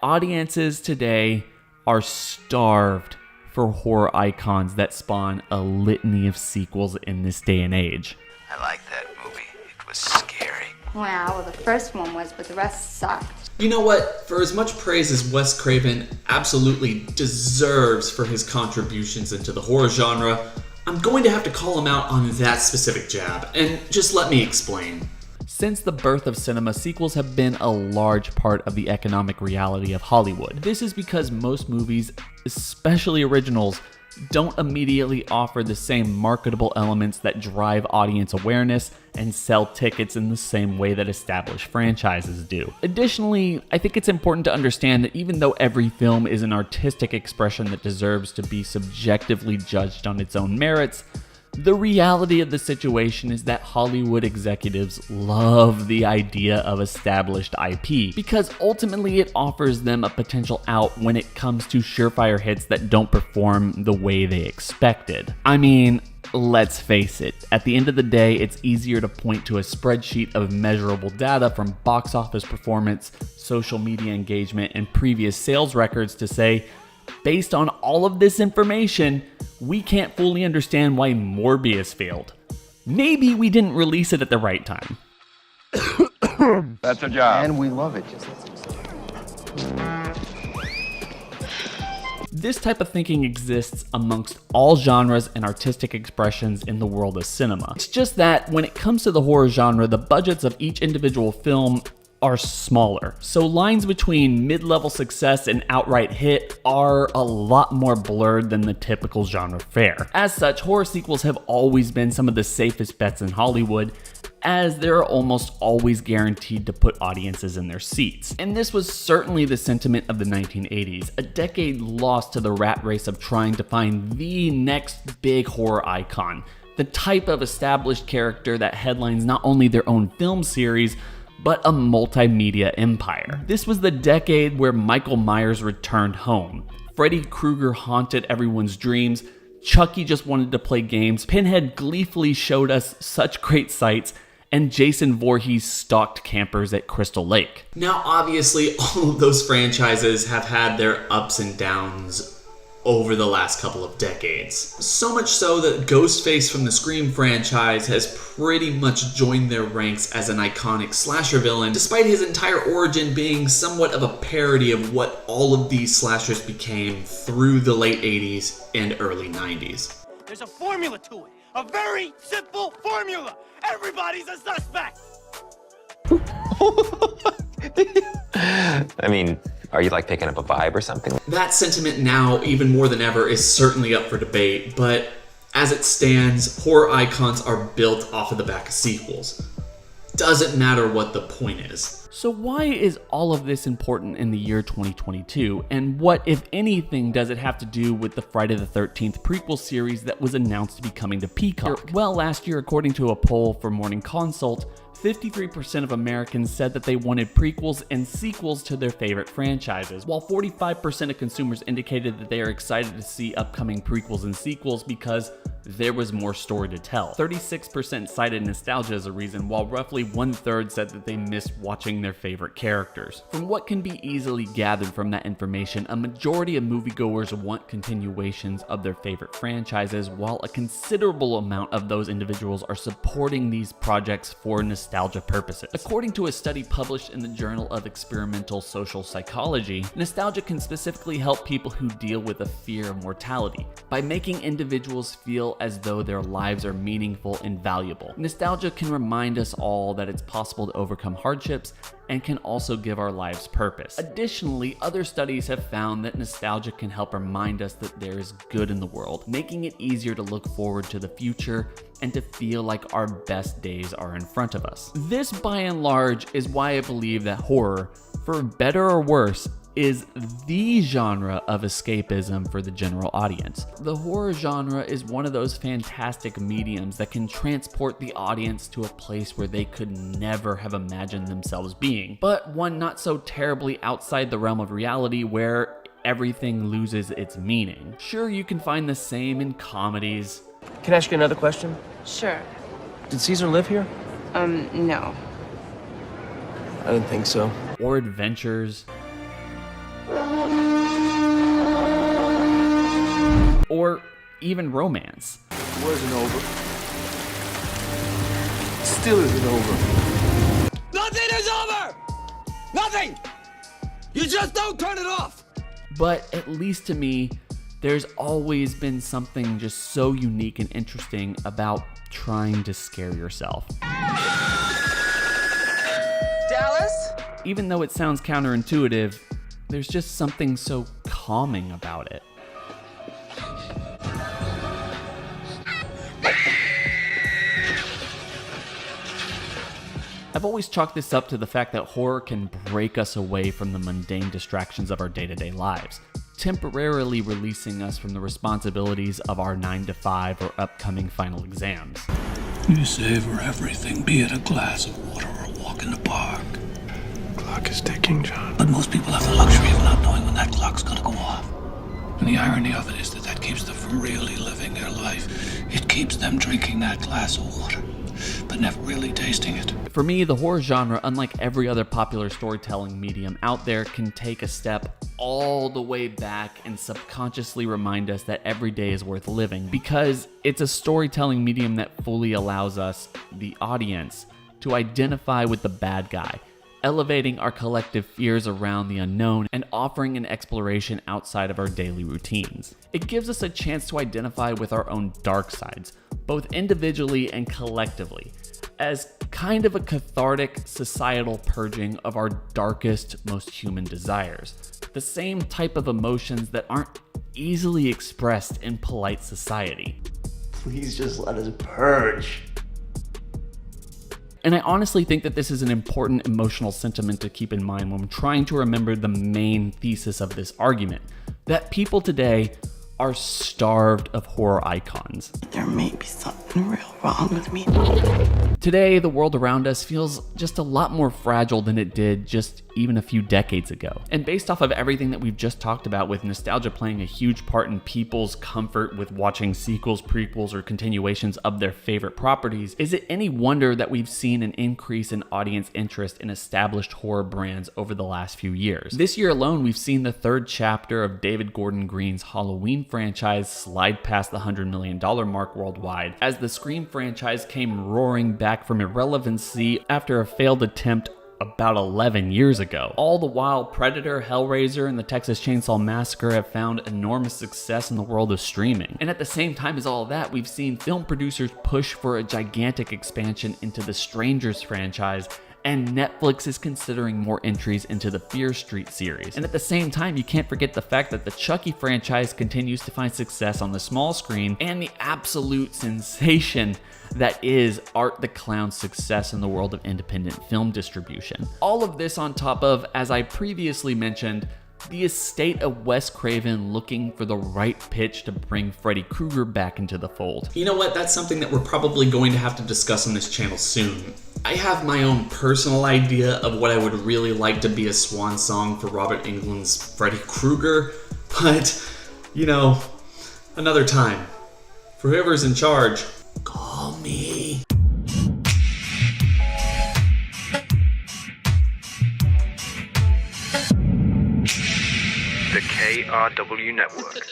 audiences today are starved for horror icons that spawn a litany of sequels in this day and age. I like that movie. It was scary. Well, the first one was, but the rest sucked. You know what? For as much praise as Wes Craven absolutely deserves for his contributions into the horror genre, I'm going to have to call him out on that specific jab, and just let me explain. Since the birth of cinema, sequels have been a large part of the economic reality of Hollywood. This is because most movies, especially originals, don't immediately offer the same marketable elements that drive audience awareness and sell tickets in the same way that established franchises do. Additionally, I think it's important to understand that even though every film is an artistic expression that deserves to be subjectively judged on its own merits, the reality of the situation is that Hollywood executives love the idea of established IP because ultimately it offers them a potential out when it comes to surefire hits that don't perform the way they expected. I mean, let's face it, at the end of the day, it's easier to point to a spreadsheet of measurable data from box office performance, social media engagement, and previous sales records to say, based on all of this information, we can't fully understand why Morbius failed. Maybe we didn't release it at the right time. That's a job. And we love it. This type of thinking exists amongst all genres and artistic expressions in the world of cinema. It's just that when it comes to the horror genre, the budgets of each individual film are smaller. So lines between mid-level success and outright hit are a lot more blurred than the typical genre fare. As such, horror sequels have always been some of the safest bets in Hollywood, as they're almost always guaranteed to put audiences in their seats. And this was certainly the sentiment of the 1980s, a decade lost to the rat race of trying to find the next big horror icon, the type of established character that headlines not only their own film series, but a multimedia empire. This was the decade where Michael Myers returned home, Freddy Krueger haunted everyone's dreams, Chucky just wanted to play games, Pinhead gleefully showed us such great sights, and Jason Voorhees stalked campers at Crystal Lake. Now, obviously, all of those franchises have had their ups and downs over the last couple of decades. So much so that Ghostface from the Scream franchise has pretty much joined their ranks as an iconic slasher villain, despite his entire origin being somewhat of a parody of what all of these slashers became through the late 80s and early 90s. There's a formula to it. A very simple formula. Everybody's a suspect. I mean, are you like picking up a vibe or something? That sentiment now, even more than ever, is certainly up for debate, but as it stands, horror icons are built off of the back of sequels. Doesn't matter what the point is. So why is all of this important in the year 2022? And what, if anything, does it have to do with the Friday the 13th prequel series that was announced to be coming to Peacock? Well, last year, according to a poll from Morning Consult, 53% of Americans said that they wanted prequels and sequels to their favorite franchises, while 45% of consumers indicated that they are excited to see upcoming prequels and sequels because there was more story to tell. 36% cited nostalgia as a reason, while roughly 1/3 said that they missed watching their favorite characters. From what can be easily gathered from that information, a majority of moviegoers want continuations of their favorite franchises, while a considerable amount of those individuals are supporting these projects for nostalgia purposes. According to a study published in the Journal of Experimental Social Psychology, nostalgia can specifically help people who deal with a fear of mortality by making individuals feel as though their lives are meaningful and valuable. Nostalgia can remind us all that it's possible to overcome hardships and can also give our lives purpose. Additionally, other studies have found that nostalgia can help remind us that there is good in the world, making it easier to look forward to the future and to feel like our best days are in front of us. This, by and large, is why I believe that horror, for better or worse, is the genre of escapism for the general audience. The horror genre is one of those fantastic mediums that can transport the audience to a place where they could never have imagined themselves being, but one not so terribly outside the realm of reality where everything loses its meaning. Sure, you can find the same in comedies. Can I ask you another question? Sure. Did Caesar live here? No. I didn't think so. Or adventures. or even romance. Wasn't over. Still isn't over. Nothing is over! Nothing! You just don't turn it off! But at least to me, there's always been something just so unique and interesting about trying to scare yourself. Dallas? Even though it sounds counterintuitive, there's just something so calming about it. I've always chalked this up to the fact that horror can break us away from the mundane distractions of our day-to-day lives, temporarily releasing us from the responsibilities of our 9-to-5 or upcoming final exams. You savor everything, be it a glass of water or a walk in the park. Clock is ticking, John. But most people have the luxury of not knowing when that clock's gonna go off. And the irony of it is that keeps them from really living their life. It keeps them drinking that glass of water, but never really tasting it. For me, the horror genre, unlike every other popular storytelling medium out there, can take a step all the way back and subconsciously remind us that every day is worth living, because it's a storytelling medium that fully allows us, the audience, to identify with the bad guy, elevating our collective fears around the unknown and offering an exploration outside of our daily routines. It gives us a chance to identify with our own dark sides, both individually and collectively, as kind of a cathartic societal purging of our darkest, most human desires. The same type of emotions that aren't easily expressed in polite society. Please just let us purge. And I honestly think that this is an important emotional sentiment to keep in mind when trying to remember the main thesis of this argument, that people today are starved of horror icons. There may be something real wrong with me. Today, the world around us feels just a lot more fragile than it did just even a few decades ago. And based off of everything that we've just talked about, with nostalgia playing a huge part in people's comfort with watching sequels, prequels, or continuations of their favorite properties, is it any wonder that we've seen an increase in audience interest in established horror brands over the last few years? This year alone, we've seen the third chapter of David Gordon Green's Halloween franchise slide past the $100 million mark worldwide, as the Scream franchise came roaring back from irrelevancy after a failed attempt about 11 years ago. All the while, Predator, Hellraiser, and the Texas Chainsaw Massacre have found enormous success in the world of streaming. And at the same time as all that, we've seen film producers push for a gigantic expansion into the Strangers franchise, and Netflix is considering more entries into the Fear Street series. And at the same time, you can't forget the fact that the Chucky franchise continues to find success on the small screen, and the absolute sensation that is Art the Clown's success in the world of independent film distribution. All of this on top of, as I previously mentioned, the estate of Wes Craven looking for the right pitch to bring Freddy Krueger back into the fold. You know what? That's something that we're probably going to have to discuss on this channel soon. I have my own personal idea of what I would really like to be a swan song for Robert Englund's Freddy Krueger, but, you know, another time. For whoever's in charge, call me. The KRW Network.